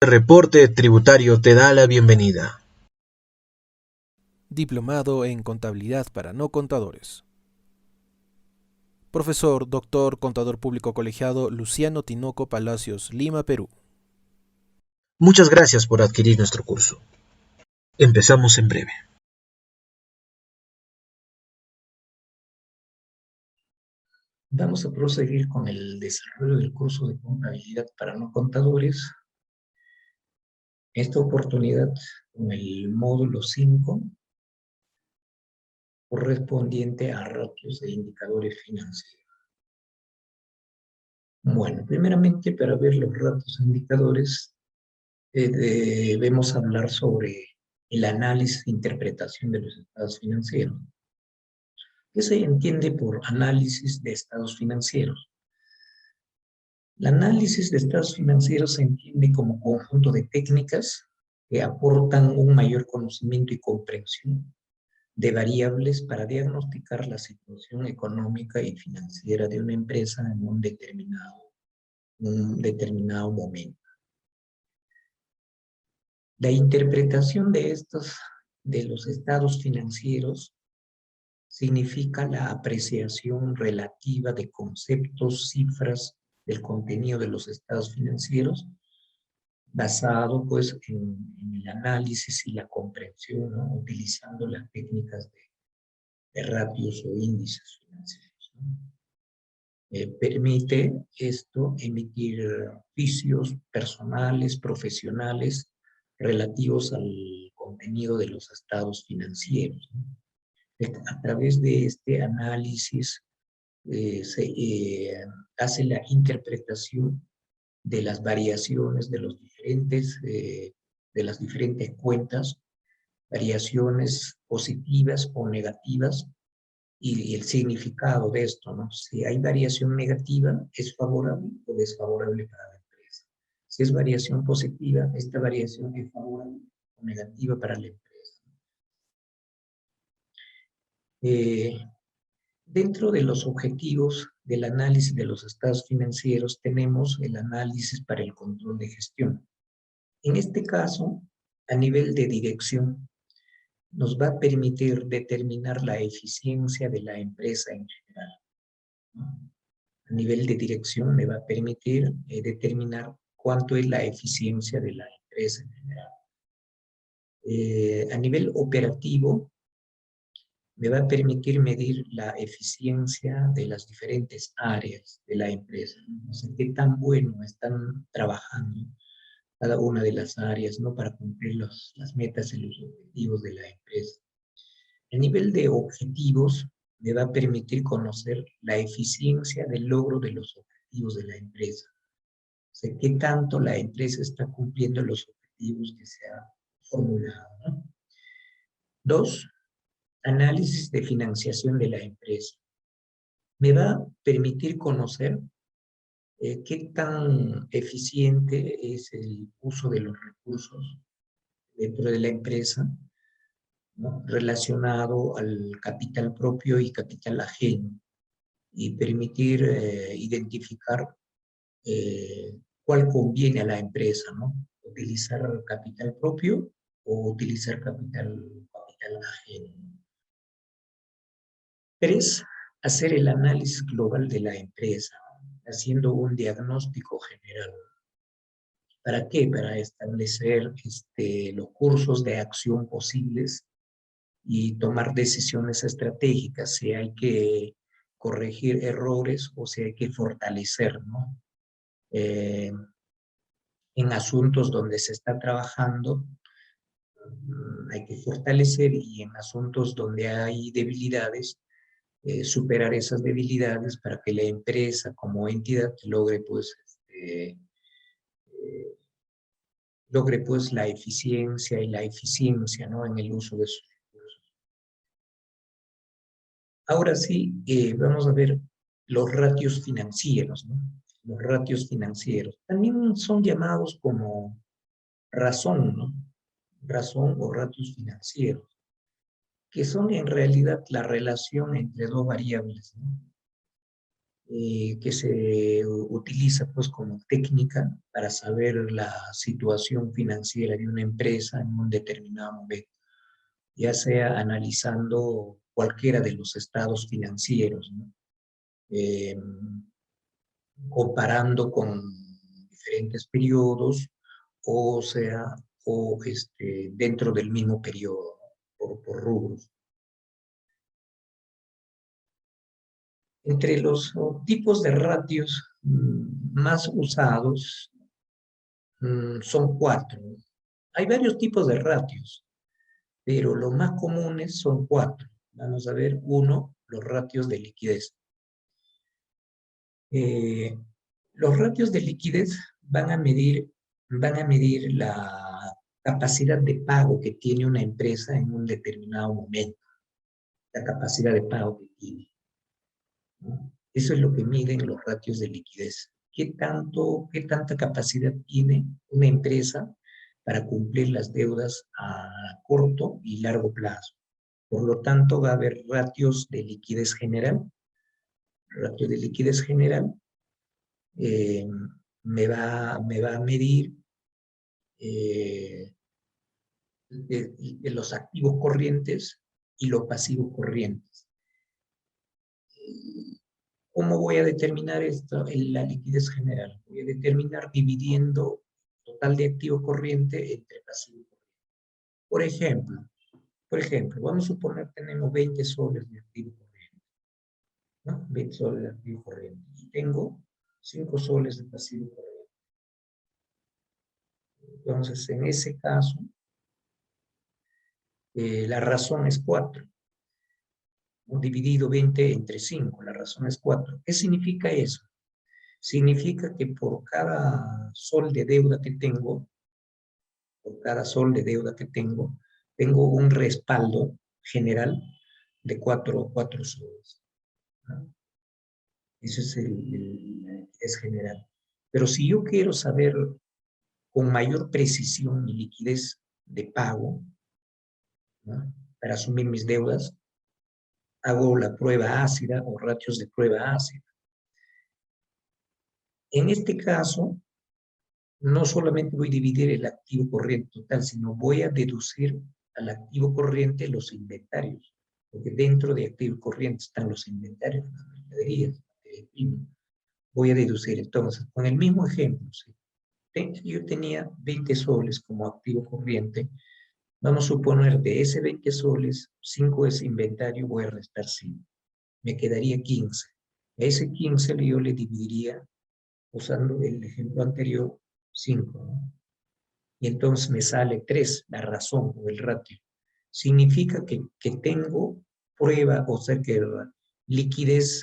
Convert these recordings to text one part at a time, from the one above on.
El reporte tributario te da la bienvenida. Diplomado en Contabilidad para no contadores. Profesor, doctor, contador público colegiado Luciano Tinoco Palacios, Lima, Perú. Muchas gracias por adquirir nuestro curso. Empezamos en breve. Vamos a proseguir con el desarrollo del curso de contabilidad para no contadores. Esta oportunidad con el módulo 5 correspondiente a ratios e indicadores financieros. Bueno, primeramente para ver los ratios e indicadores debemos hablar sobre el análisis e interpretación de los estados financieros. ¿Qué se entiende por análisis de estados financieros? El análisis de estados financieros se entiende como conjunto de técnicas que aportan un mayor conocimiento y comprensión de variables para diagnosticar la situación económica y financiera de una empresa en un determinado momento. La interpretación de los estados financieros significa la apreciación relativa de conceptos, cifras del contenido de los estados financieros, basado pues en el análisis y la comprensión, ¿no? Utilizando las técnicas de ratios o índices financieros, ¿no? Permite esto emitir juicios personales, profesionales, relativos al contenido de los estados financieros, ¿no? A través de este análisis se hace la interpretación de las variaciones de las diferentes cuentas, variaciones positivas o negativas, y el significado de esto, ¿no? Si hay variación negativa, ¿es favorable o desfavorable para la empresa? Si es variación positiva, esta variación es favorable o negativa para la empresa. Dentro de los objetivos del análisis de los estados financieros tenemos el análisis para el control de gestión. En este caso, a nivel de dirección, nos va a permitir determinar la eficiencia de la empresa en general, ¿no? A nivel de dirección me va a permitir determinar cuánto es la eficiencia de la empresa en general. A nivel operativo, me va a permitir medir la eficiencia de las diferentes áreas de la empresa, ¿no? O sea, qué tan bueno están trabajando cada una de las áreas, ¿no? Para cumplir las metas y los objetivos de la empresa. A nivel de objetivos, me va a permitir conocer la eficiencia del logro de los objetivos de la empresa. O sea, qué tanto la empresa está cumpliendo los objetivos que se ha formulado, ¿no? Dos, análisis de financiación de la empresa. Me va a permitir conocer qué tan eficiente es el uso de los recursos dentro de la empresa, ¿no? Relacionado al capital propio y capital ajeno, y permitir identificar cuál conviene a la empresa, ¿no? Utilizar capital propio o utilizar capital ajeno. Tres, hacer el análisis global de la empresa, ¿no? Haciendo un diagnóstico general. ¿Para qué? Para establecer los cursos de acción posibles y tomar decisiones estratégicas, si hay que corregir errores o si hay que fortalecer, ¿no? En asuntos donde se está trabajando, hay que fortalecer, y en asuntos donde hay debilidades, superar esas debilidades para que la empresa como entidad logre pues la eficiencia y la eficiencia, ¿no? En el uso de sus recursos. Ahora sí, vamos a ver los ratios financieros, ¿no? Los ratios financieros también son llamados como razón, ¿no? Razón o ratios financieros, que son en realidad la relación entre dos variables, ¿no? que se utiliza pues como técnica para saber la situación financiera de una empresa en un determinado momento, ya sea analizando cualquiera de los estados financieros, ¿no? Eh, Comparando con diferentes periodos, o sea, dentro del mismo periodo, por rubros. Entre los tipos de ratios más usados son cuatro. Hay varios tipos de ratios, pero los más comunes son cuatro. Vamos a ver, uno, los ratios de liquidez. Eh, los ratios de liquidez van a medir la capacidad de pago que tiene una empresa en un determinado momento, la capacidad de pago que tiene, ¿no? Eso es lo que miden los ratios de liquidez. Qué tanta capacidad tiene una empresa para cumplir las deudas a corto y largo plazo? Por lo tanto, va a haber ratios de liquidez general. Ratio de liquidez general eh, me va a medir eh, de los activos corrientes y los pasivos corrientes. ¿Cómo voy a determinar esto en la liquidez general? Voy a determinar dividiendo total de activo corriente entre pasivo corriente. Por ejemplo, vamos a suponer que tenemos 20 soles de activo corriente, ¿no? 20 soles de activo corriente. Y tengo 5 soles de pasivo corriente. Entonces, en ese caso, la razón es 4. Dividido 20 entre 5, la razón es 4. ¿Qué significa eso? Significa que por cada sol de deuda que tengo, tengo un respaldo general de 4 soles, ¿no? Eso es es general. Pero si yo quiero saber con mayor precisión mi liquidez de pago, ¿no?, para asumir mis deudas, hago la prueba ácida o ratios de prueba ácida. En este caso, no solamente voy a dividir el activo corriente total, sino voy a deducir al activo corriente los inventarios, porque dentro de activo corriente están los inventarios, las mercaderías, voy a deducir. Entonces, con el mismo ejemplo, ¿sí?, yo tenía 20 soles como activo corriente. Vamos a suponer de ese 20 soles, 5 es inventario, voy a restar 5. Me quedaría 15. A ese 15 yo le dividiría, usando el ejemplo anterior, 5, ¿no? Y entonces me sale 3, la razón o el ratio. Significa que tengo prueba, o sea, que liquidez,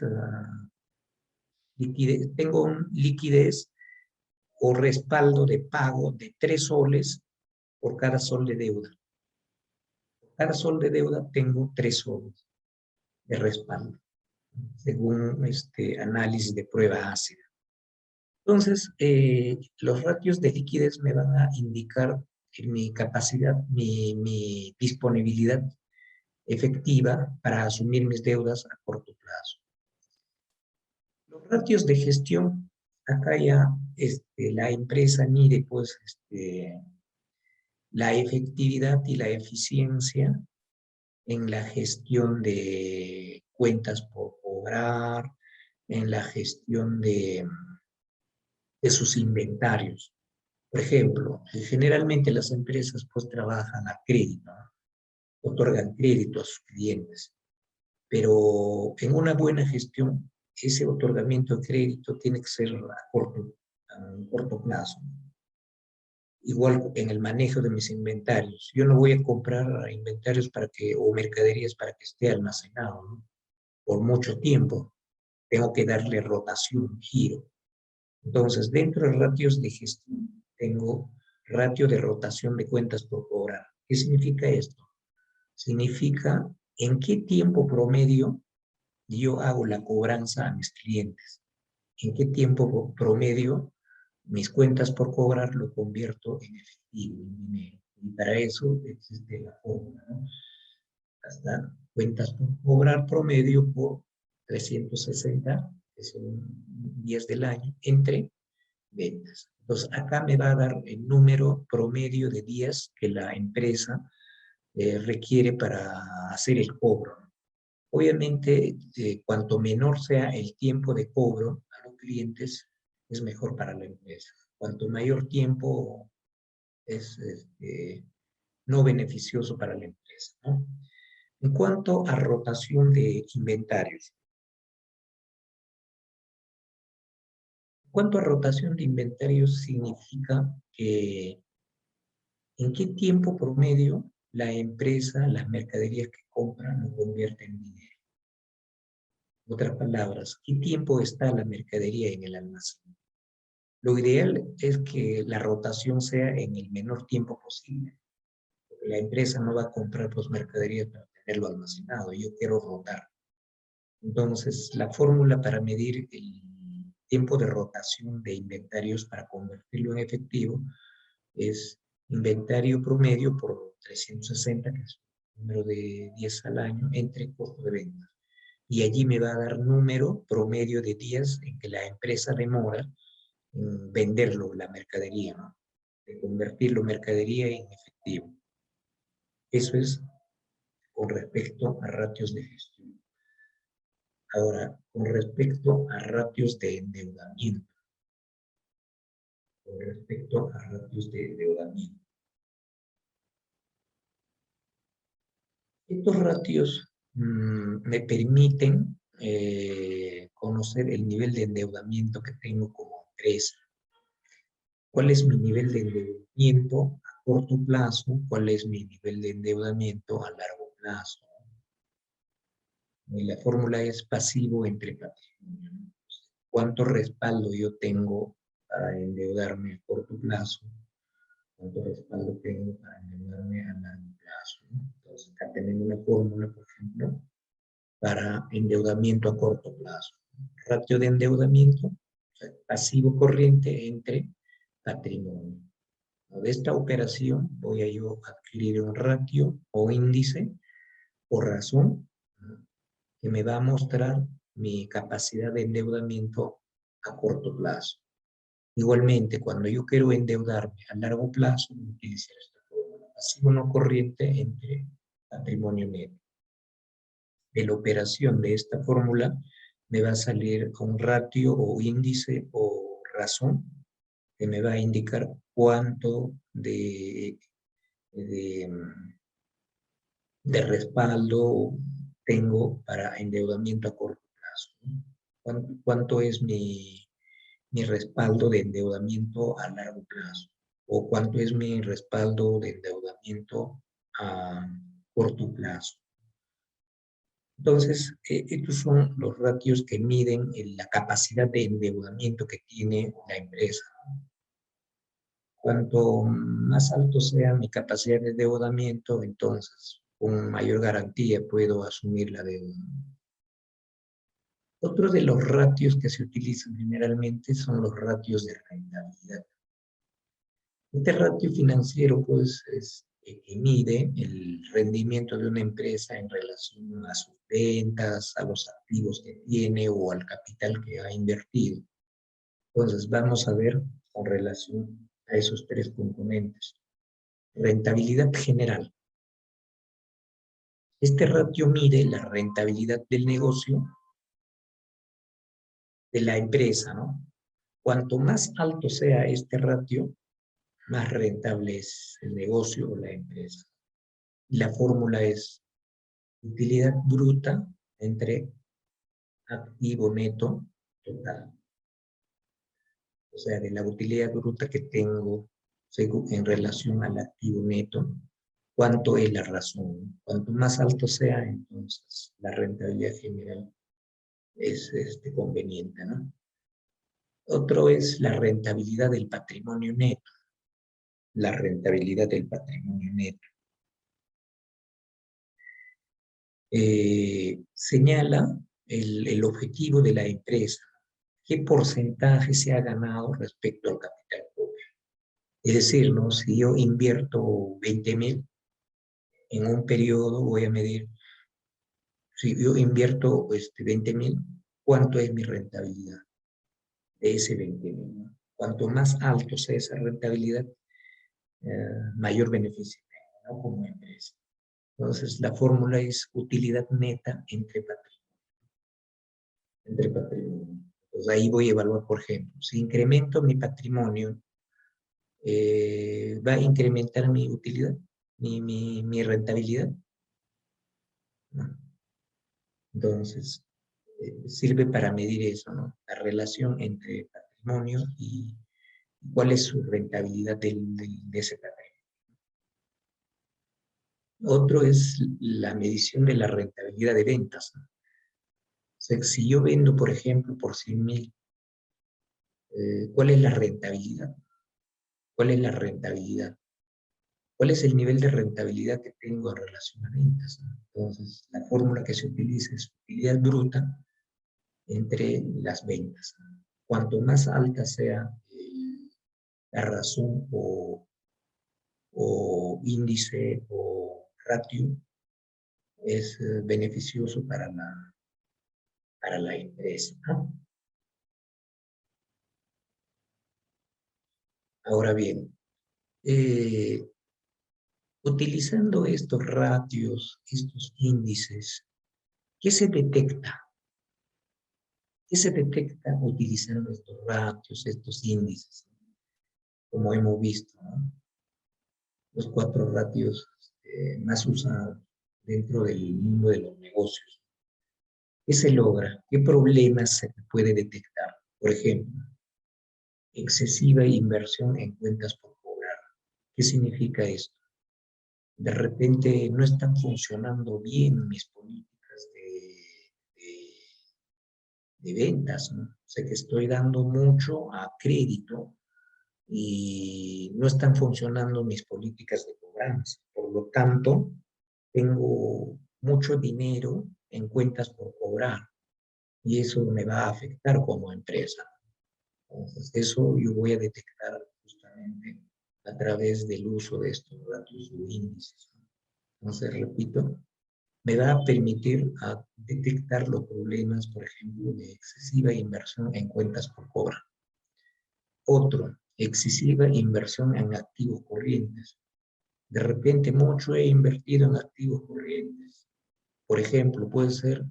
tengo un liquidez o respaldo de pago de 3 soles por cada sol de deuda. Por cada sol de deuda tengo 3 soles de respaldo, según este análisis de prueba ácida. Entonces, los ratios de liquidez me van a indicar mi capacidad, mi disponibilidad efectiva para asumir mis deudas a corto plazo. Los ratios de gestión, acá ya la empresa mide pues, la efectividad y la eficiencia en la gestión de cuentas por cobrar, en la gestión de sus inventarios. Por ejemplo, generalmente las empresas pues trabajan a crédito, ¿no?, otorgan crédito a sus clientes, pero en una buena gestión, ese otorgamiento de crédito tiene que ser a corto plazo. Igual en el manejo de mis inventarios. Yo no voy a comprar inventarios o mercaderías para que esté almacenado, ¿no?, por mucho tiempo. Tengo que darle rotación, giro. Entonces, dentro de ratios de gestión, tengo ratio de rotación de cuentas por cobrar. ¿Qué significa esto? Significa en qué tiempo promedio yo hago la cobranza a mis clientes. En qué tiempo promedio mis cuentas por cobrar lo convierto en efectivo, en dinero. Y para eso existe la fórmula, ¿no? Hasta cuentas por cobrar promedio por 360 que son días del año, entre ventas. Entonces, acá me va a dar el número promedio de días que la empresa requiere para hacer el cobro. Obviamente, cuanto menor sea el tiempo de cobro a los clientes, es mejor para la empresa. Cuanto mayor tiempo es no beneficioso para la empresa, ¿no? En cuanto a rotación de inventarios. En cuanto a rotación de inventarios, significa que en qué tiempo promedio la empresa, las mercaderías que compra, lo convierte en dinero. En otras palabras, ¿qué tiempo está la mercadería en el almacén? Lo ideal es que la rotación sea en el menor tiempo posible. Porque la empresa no va a comprar pues, mercaderías para tenerlo almacenado. Yo quiero rotar. Entonces, la fórmula para medir el tiempo de rotación de inventarios para convertirlo en efectivo es inventario promedio por 360, que es el número de 10 al año, entre costo de venta. Y allí me va a dar número promedio de días en que la empresa demora en venderlo, la mercadería, ¿no? De convertirlo en mercadería en efectivo. Eso es con respecto a ratios de gestión. Ahora, con respecto a ratios de endeudamiento. Con respecto a ratios de endeudamiento. Estos ratios me permiten conocer el nivel de endeudamiento que tengo como empresa. ¿Cuál es mi nivel de endeudamiento a corto plazo? ¿Cuál es mi nivel de endeudamiento a largo plazo? Y la fórmula es pasivo entre patrimonio. ¿Cuánto respaldo yo tengo para endeudarme a corto plazo? ¿Cuánto respaldo tengo para endeudarme a largo plazo? Entonces, acá tenemos una fórmula, por ejemplo, para endeudamiento a corto plazo. Ratio de endeudamiento, o sea, pasivo corriente entre patrimonio. De esta operación voy a yo adquirir un ratio o índice o razón que me va a mostrar mi capacidad de endeudamiento a corto plazo. Igualmente, cuando yo quiero endeudarme a largo plazo, utilizar esta fórmula, pasivo no corriente entre patrimonio neto. De la operación de esta fórmula me va a salir un ratio o índice o razón que me va a indicar cuánto de respaldo tengo para endeudamiento a corto plazo. ¿Cuánto es mi respaldo de endeudamiento a largo plazo? ¿O cuánto es mi respaldo de endeudamiento a corto plazo? Entonces, estos son los ratios que miden la capacidad de endeudamiento que tiene la empresa. Cuanto más alto sea mi capacidad de endeudamiento, entonces con mayor garantía puedo asumir la deuda. Otro de los ratios que se utilizan generalmente son los ratios de rentabilidad. Este ratio financiero, pues, es que mide el rendimiento de una empresa en relación a sus ventas, a los activos que tiene o al capital que ha invertido. Entonces, vamos a ver con relación a esos tres componentes. Rentabilidad general. Este ratio mide la rentabilidad del negocio de la empresa, ¿no? Cuanto más alto sea este ratio, más rentable es el negocio o la empresa. La fórmula es utilidad bruta entre activo neto total. O sea, de la utilidad bruta que tengo en relación al activo neto, ¿cuánto es la razón? Cuanto más alto sea, entonces la rentabilidad general es conveniente, ¿no? Otro es la rentabilidad del patrimonio neto. La rentabilidad del patrimonio neto. Señala el objetivo de la empresa. ¿Qué porcentaje se ha ganado respecto al capital propio? Es decir, ¿no? Si yo invierto 20.000 en un periodo, voy a medir, si yo invierto 20.000, cuánto es mi rentabilidad de ese 20.000, ¿no? Cuanto más alto sea esa rentabilidad, mayor beneficio tengo, ¿no? Como empresa. Entonces, la fórmula es utilidad neta entre patrimonio. Pues ahí voy a evaluar, por ejemplo, si incremento mi patrimonio, va a incrementar mi utilidad, mi rentabilidad, ¿no? Entonces, sirve para medir eso, ¿no? La relación entre patrimonio y cuál es su rentabilidad de ese patrimonio. Otro es la medición de la rentabilidad de ventas, ¿no? O sea, si yo vendo, por ejemplo, por 100.000, ¿cuál es la rentabilidad? ¿Cuál es la rentabilidad? ¿Cuál es el nivel de rentabilidad que tengo en relación a ventas, ¿no? Entonces, la fórmula que se utiliza es utilidad bruta entre las ventas, ¿no? Cuanto más alta sea la razón o índice o ratio, es beneficioso para la empresa, ¿no? Ahora bien, eh, utilizando estos ratios, estos índices, ¿qué se detecta? ¿Qué se detecta utilizando estos ratios, estos índices? Como hemos visto, ¿no? Los 4 ratios más usados dentro del mundo de los negocios. ¿Qué se logra? ¿Qué problemas se puede detectar? Por ejemplo, excesiva inversión en cuentas por cobrar. ¿Qué significa esto? De repente no están funcionando bien mis políticas de ventas, ¿no? O sea que estoy dando mucho a crédito y no están funcionando mis políticas de cobranza. Por lo tanto, tengo mucho dinero en cuentas por cobrar y eso me va a afectar como empresa. Entonces, eso yo voy a detectar justamente a través del uso de estos datos o índices. Entonces, repito, me va a permitir a detectar los problemas, por ejemplo, de excesiva inversión en cuentas por cobrar. Otro, excesiva inversión en activos corrientes. De repente mucho he invertido en activos corrientes. Por ejemplo, puede ser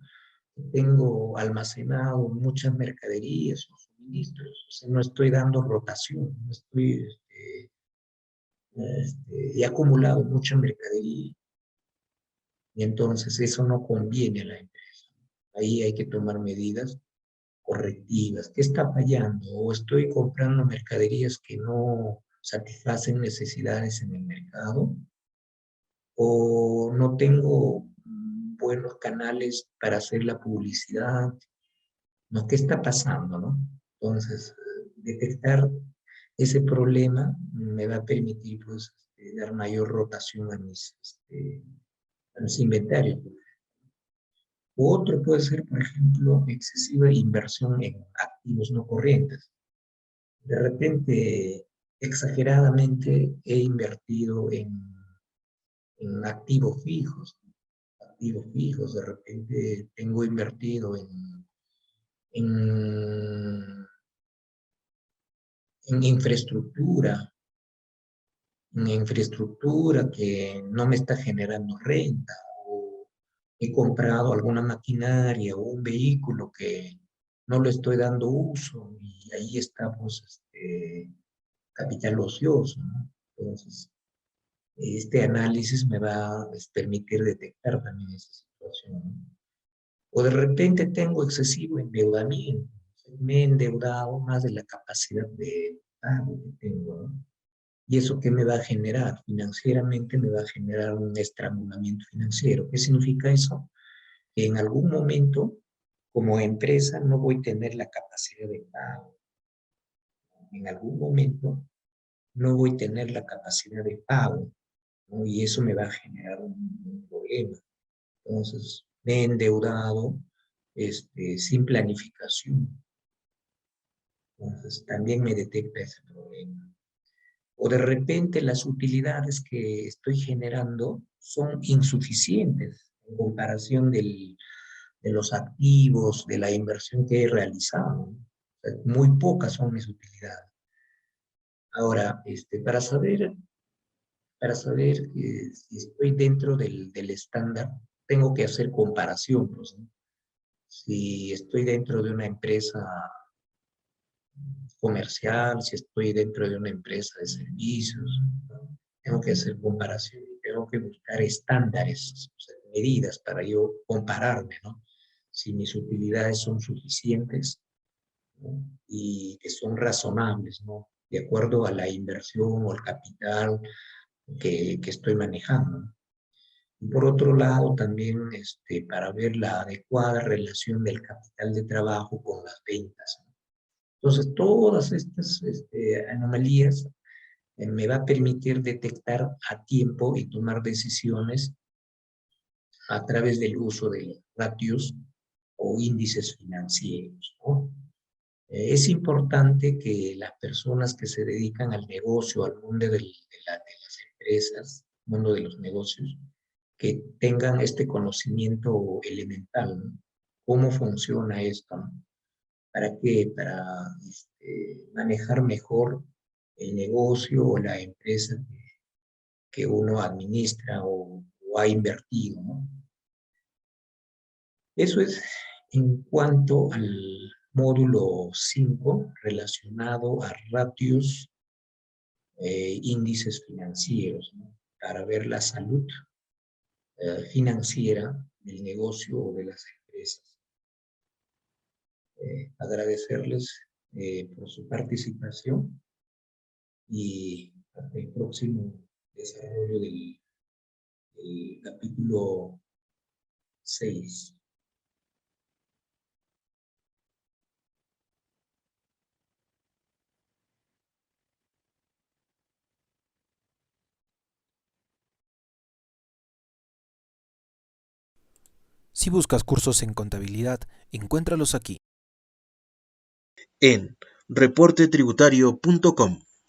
que tengo almacenado muchas mercaderías o suministros, o sea, no estoy dando rotación, no estoy, he acumulado mucha mercadería y entonces eso no conviene a la empresa. Ahí hay que tomar medidas correctivas. ¿Qué está fallando? O estoy comprando mercaderías que no satisfacen necesidades en el mercado, o no tengo buenos canales para hacer la publicidad, ¿no? ¿Qué está pasando, no? Entonces, detectar ese problema me va a permitir, pues, dar mayor rotación a mis inventarios. Otro puede ser, por ejemplo, excesiva inversión en activos no corrientes. De repente, exageradamente he invertido en activos fijos, de repente tengo invertido en, en infraestructura que no me está generando renta, o he comprado alguna maquinaria o un vehículo que no le estoy dando uso y ahí está pues capital ocioso, ¿no? Entonces, este análisis me va a permitir detectar también esa situación, ¿no? O de repente tengo excesivo endeudamiento, me he endeudado más de la capacidad de pago que tengo, ¿no? ¿Y eso qué me va a generar? Financieramente me va a generar un estrangulamiento financiero. ¿Qué significa eso? Que en algún momento, como empresa, no voy a tener la capacidad de pago. En algún momento no voy a tener la capacidad de pago, ¿no? Y eso me va a generar un problema. Entonces, me he endeudado sin planificación. Entonces, también me detecta ese problema. O de repente las utilidades que estoy generando son insuficientes en comparación de los activos, de la inversión que he realizado, ¿no? O sea, muy pocas son mis utilidades. Ahora, para saber si estoy dentro del estándar, tengo que hacer comparación, pues, ¿no? Si estoy dentro de una empresa comercial, si estoy dentro de una empresa de servicios, ¿no? Tengo que hacer comparación, tengo que buscar estándares, o sea, medidas para yo compararme, ¿no? Si mis utilidades son suficientes, ¿no? Y que son razonables, ¿no? De acuerdo a la inversión o el capital que estoy manejando. Y por otro lado, también para ver la adecuada relación del capital de trabajo con las ventas, ¿no? Entonces, todas estas anomalías me va a permitir detectar a tiempo y tomar decisiones a través del uso de ratios o índices financieros, ¿no? Es importante que las personas que se dedican al negocio, al mundo de las empresas, mundo de los negocios, que tengan este conocimiento elemental, ¿no? ¿Cómo funciona esto, ¿no? ¿Para qué? Para manejar mejor el negocio o la empresa que uno administra o ha invertido, ¿no? Eso es en cuanto al módulo 5 relacionado a ratios, índices financieros, ¿no? Para ver la salud financiera del negocio o de las empresas. Agradecerles por su participación y hasta el próximo desarrollo del capítulo 6. Si buscas cursos en contabilidad, encuéntralos aquí. En reportetributario.com.